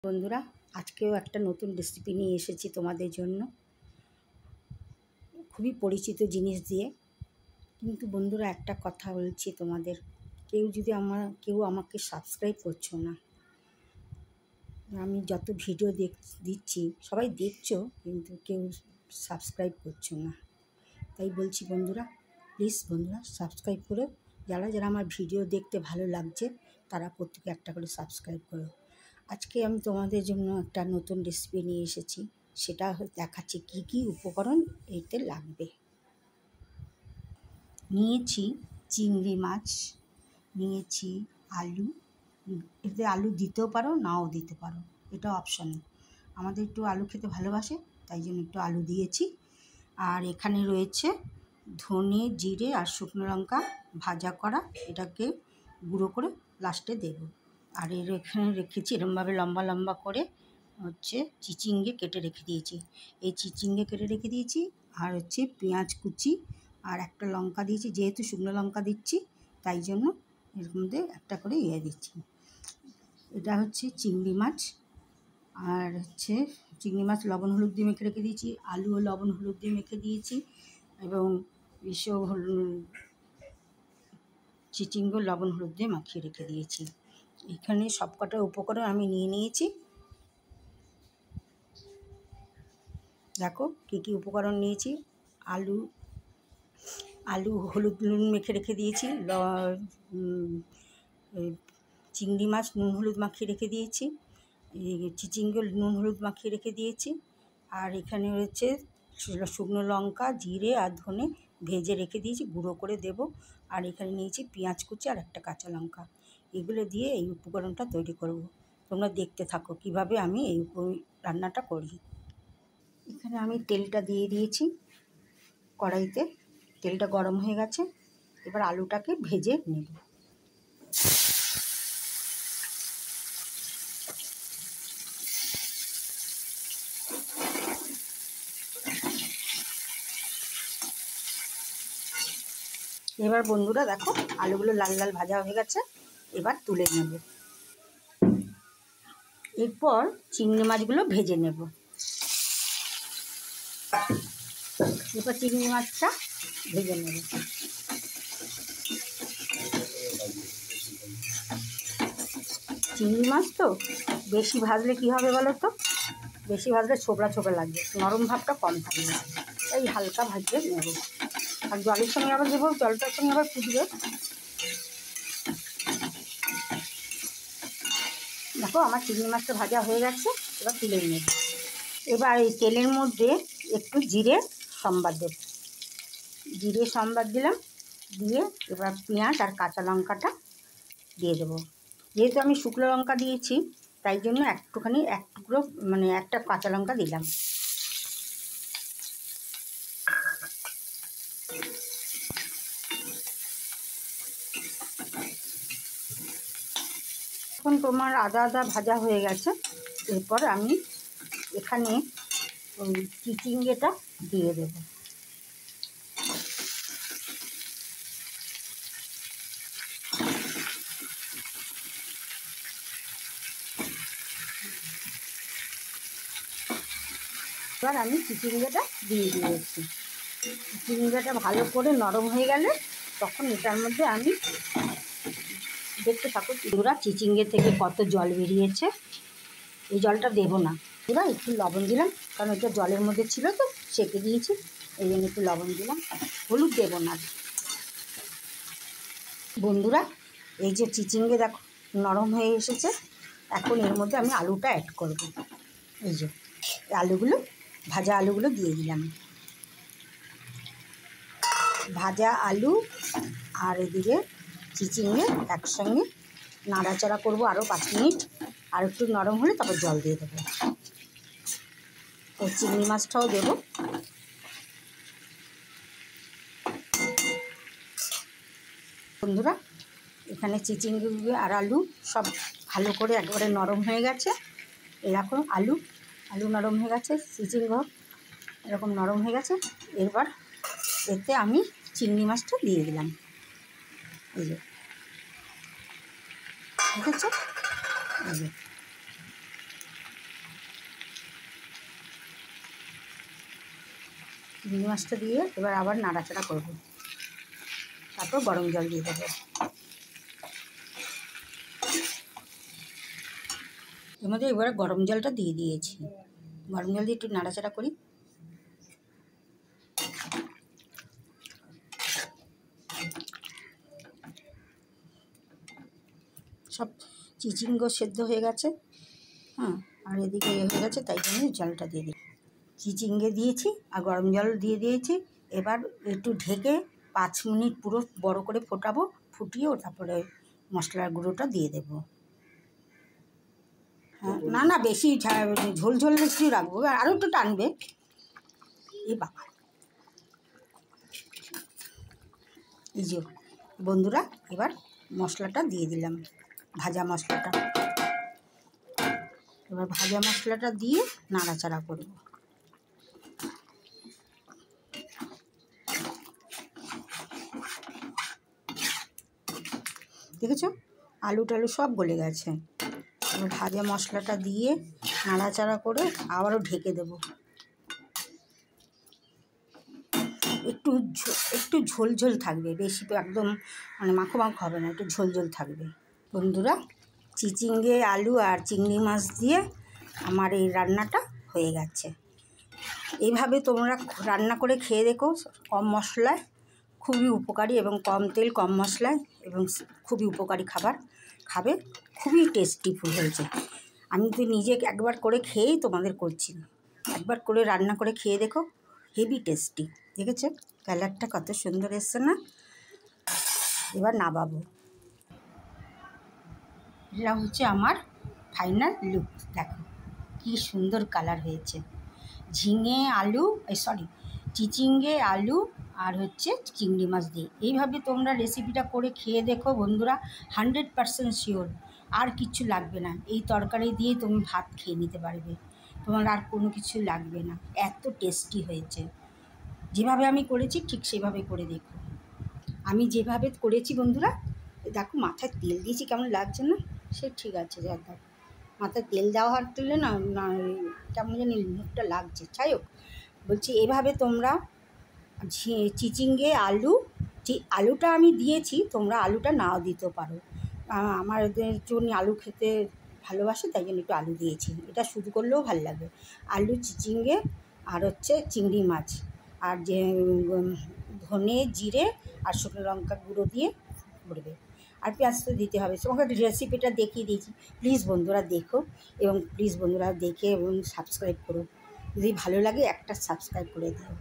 বন্ধুরা, আজকেও একটা নতুন রেসিপি নিয়ে এসেছি তোমাদের জন্য, খুবই পরিচিত জিনিস দিয়ে। কিন্তু বন্ধুরা, একটা কথা বলছি তোমাদের, কেউ আমাকে সাবস্ক্রাইব করছো না। আমি যত ভিডিও দিচ্ছি সবাই দেখছো, কিন্তু কেউ সাবস্ক্রাইব করছো না। তাই বলছি বন্ধুরা, প্লিজ বন্ধুরা সাবস্ক্রাইব করো। যারা যারা আমার ভিডিও দেখতে ভালো লাগছে তারা প্রত্যেকে একটা করে সাবস্ক্রাইব করো। আজকে আমি তোমাদের জন্য একটা নতুন রেসিপি নিয়ে এসেছি, সেটা দেখাচ্ছি কী কী উপকরণ এতে লাগবে। নিয়েছি চিংড়ি মাছ, নিয়েছি আলু। এতে আলু দিতেও পারো, নাও দিতে পারো, এটা অপশনাল। আমাদের একটু আলু খেতে ভালোবাসে, তাই জন্য একটু আলু দিয়েছি। আর এখানে রয়েছে ধনে, জিরে আর শুকনো লঙ্কা ভাজা করা, এটাকে গুঁড়ো করে লাস্টে দেব। আর এখানে রেখেছি এরমভাবে লম্বা লম্বা করে চিচিঙ্গে কেটে রেখে দিয়েছি। এই চিচিঙ্গে কেটে রেখে দিয়েছি। আর পেঁয়াজ কুচি আর একটা লঙ্কা দিয়েছি, যেহেতু শুকনো লঙ্কা দিচ্ছি তাই জন্য এর মধ্যে একটা করে দিচ্ছি। এটা চিংড়ি মাছ। আর চিংড়ি মাছ লবণ হলুদ দিয়ে মেখে রেখে দিয়েছি, আলুও লবণ হলুদ দিয়ে মেখে দিয়েছি, এবং চিচিঙ্গা লবণ হলুদ দিয়ে মাখিয়ে রেখে দিয়েছি। এখানে সবকটা উপকরণ আমি নিয়ে নিয়েছি। দেখো কী কী উপকরণ নিয়েছি। আলু হলুদ নুন মেখে রেখে দিয়েছি, চিংড়ি মাছ নুন হলুদ মাখিয়ে রেখে দিয়েছি, চিচিঙ্গে নুন হলুদ মাখিয়ে রেখে দিয়েছি। আর এখানে শুকনো লঙ্কা, জিরে আর ধনে ভেজে রেখে দিয়েছি, গুঁড়ো করে দেব। আর এখানে নিয়েছি পেঁয়াজ কুচি আর একটা কাঁচা লঙ্কা। এগুলো দিয়ে এই উপকরণটা তৈরি করব। তোমরা দেখতে থাকো কিভাবে আমি এই রান্নাটা করি। এখানে আমি তেলটা দিয়ে দিয়েছি কড়াইতে, তেলটা গরম হয়ে গেছে। এবার আলুটাকে ভেজে নেব। এবার বন্ধুরা দেখো, আলুগুলো লাল লাল ভাজা হয়ে গেছে, এবার তুলে নেব। এরপর চিংড়ি মাছগুলো ভেজে নেব। এরপর চিংড়ি মাছটা ভেজে নেব। চিংড়ি মাছ তো বেশি ভাজলে কী হবে বলো তো, বেশি ভাজলে ছোবড়া ছোবড়া লাগবে, নরম ভাবটা কম থাকবে, তাই হালকা ভাজতে নেব। আর জলের সঙ্গে আবার দেবো, জলটার সঙ্গে আবার ফুটবে। দেখো আমার চিংড়ি মাছটা ভাজা হয়ে গেছে, এবার তুলে নেব। এবার এই তেলের মধ্যে একটু জিরে সম্বাদ দেব, জিরে সম্বাদ দিলাম, দিয়ে এবার পেঁয়াজ আর কাঁচা লঙ্কাটা দিয়ে দেবো। যেহেতু আমি শুকনো লঙ্কা দিয়েছি তাই জন্য এক টুকরো একটা কাঁচা লঙ্কা দিলাম। এখন তোমার আদা ভাজা হয়ে গেছে। এরপর আমি এখানে ওই চিচিঙ্গেটা দিয়ে দেব। এবার আমি চিচিঙ্গাটা দিয়ে দিয়েছি। চিচিঙ্গাটা ভালো করে নরম হয়ে গেলে তখন এটার মধ্যে আমি দেখতে থাকো পুরা চিচিঙ্গে থেকে কত জল বেরিয়েছে। এই জলটা দেবো না, এবার একটু লবণ দিলাম, কারণ এটা জলের মধ্যে ছিল তো সেঁকে দিয়েছি, এই জন্য একটু লবণ দিলাম। হলুদ দেবো না। বন্ধুরা, এই যে চিচিঙ্গে দেখো নরম হয়ে এসেছে, এখন এর মধ্যে আমি আলুটা অ্যাড করব। এই যে ভাজা আলুগুলো দিয়ে দিলাম। ভাজা আলু আর এদিকে চিচিঙ্গে একসঙ্গে নাড়াচাড়া করব আরও 5 মিনিট। আর একটু নরম হলে তারপর জল দিয়ে দেবো। ওই চিংড়ি মাছটাও দেবো। বন্ধুরা, এখানে চিচিঙ্গে আর আলু সব ভালো করে একবারে নরম হয়ে গেছে। এরকম আলু নরম হয়ে গেছে, চিচিঙ্গা এরকম নরম হয়ে গেছে। এবার এতে আমি চিংড়ি মাছটা দিয়ে দিলাম। এই যে দেখেছো, এই যে চিংড়ি মাছটা দিয়ে এবার আবার নাড়াচাড়া করব, তারপর গরম জল দিয়ে দেবো। এর মধ্যে এবারে গরম জলটা দিয়ে দিয়েছি। গরম জল দিয়ে একটু নাড়াচাড়া করি। সব চিচিঙ্গা সেদ্ধ হয়ে গেছে, হ্যাঁ, আর এদিকে হয়ে গেছে, তাই জন্য জলটা দিয়ে দিই। চিচিঙ্গে দিয়েছি আর গরম জল দিয়ে দিয়েছি। এবার একটু ঢেকে 5 মিনিট পুরো বড় করে ফোটাবো, ফুটিয়ে তারপরে মশলার গুঁড়োটা দিয়ে দেবো। হ্যাঁ, না না, বেশি ঝোল ঝোল বেশি রাখবো, আরও একটু টানবে। এই বাবা, এই যে বন্ধুরা, এবার মশলাটা দিয়ে দিলাম, ভাজা মশলাটা। এবার ভাজা মশলাটা দিয়ে নাড়াচাড়া করব। দেখেছো, আলু টালু সব গলে গেছে। এবার ভাজা মশলাটা দিয়ে নাড়াচাড়া করে আবারও ঢেকে দেব। একটু ঝোল ঝোল থাকবে, বেশি একদম মানে মাখো মাখো হবে না, একটু ঝোল ঝোল থাকবে। বন্ধুরা, চিচিঙ্গে আলু আর চিংড়ি মাছ দিয়ে আমার এই রান্নাটা হয়ে গেছে। এইভাবে তোমরা রান্না করে খেয়ে দেখো, কম মশলায়, খুবই উপকারী, এবং কম তেল কম মশলায়, এবং খুবই উপকারী খাবার খাবে। খুবই টেস্টিফুল হয়েছে। আমি তো নিজে একবার করে খেয়েই তোমাদের করছি, একবার করে রান্না করে খেয়ে দেখো, হেভি টেস্টি। দেখেছো কালারটা কত সুন্দর এসছে না? এবার নামাবো। এটা হচ্ছে আমার ফাইনাল লুক। দেখো কি সুন্দর কালার হয়েছে। ঝিঙে আলু, চিচিঙ্গে আলু আর হচ্ছে চিংড়ি মাছ দিয়ে এইভাবে তোমরা রেসিপিটা করে খেয়ে দেখো বন্ধুরা, 100% শিওর আর কিছু লাগবে না। এই তরকারি দিয়ে তুমি ভাত খেয়ে নিতে পারবে, তোমার আর কোনো কিছু লাগবে না। এত টেস্টি হয়েছে। যেভাবে আমি করেছি ঠিক সেভাবে করে দেখো। আমি যেভাবে করেছি বন্ধুরা, দেখো মাথায় তেল দিয়েছি, কেমন লাগছে না? সে ঠিক আছে, যা দেখো মাথায় তেল দেওয়া হওয়ার তুললে না কেমন জানি মুখটা লাগছে। যাই হোক, বলছি এভাবে তোমরা চিচিঙ্গে আলুটা আমি দিয়েছি, তোমরা আলুটা নাও দিতে পারো। আমাদের জন্য আলু খেতে ভালোবাসে, তাই জন্য একটু আলু দিয়েছি। এটা শুধু করলেও ভালো লাগবে। আলু, চিচিঙ্গে আর হচ্ছে চিংড়ি মাছ, আর যে ধনে জিরে আর শুকনো লঙ্কা গুঁড়ো দিয়ে করবে, আর পেঁয়াজ তো দিতে হবে। তোমাকে রেসিপিটা দেখিয়ে দিয়েছি। প্লিজ বন্ধুরা দেখো, এবং প্লিজ বন্ধুরা দেখে এবং সাবস্ক্রাইব করো। যদি ভালো লাগে একটা সাবস্ক্রাইব করে দিও।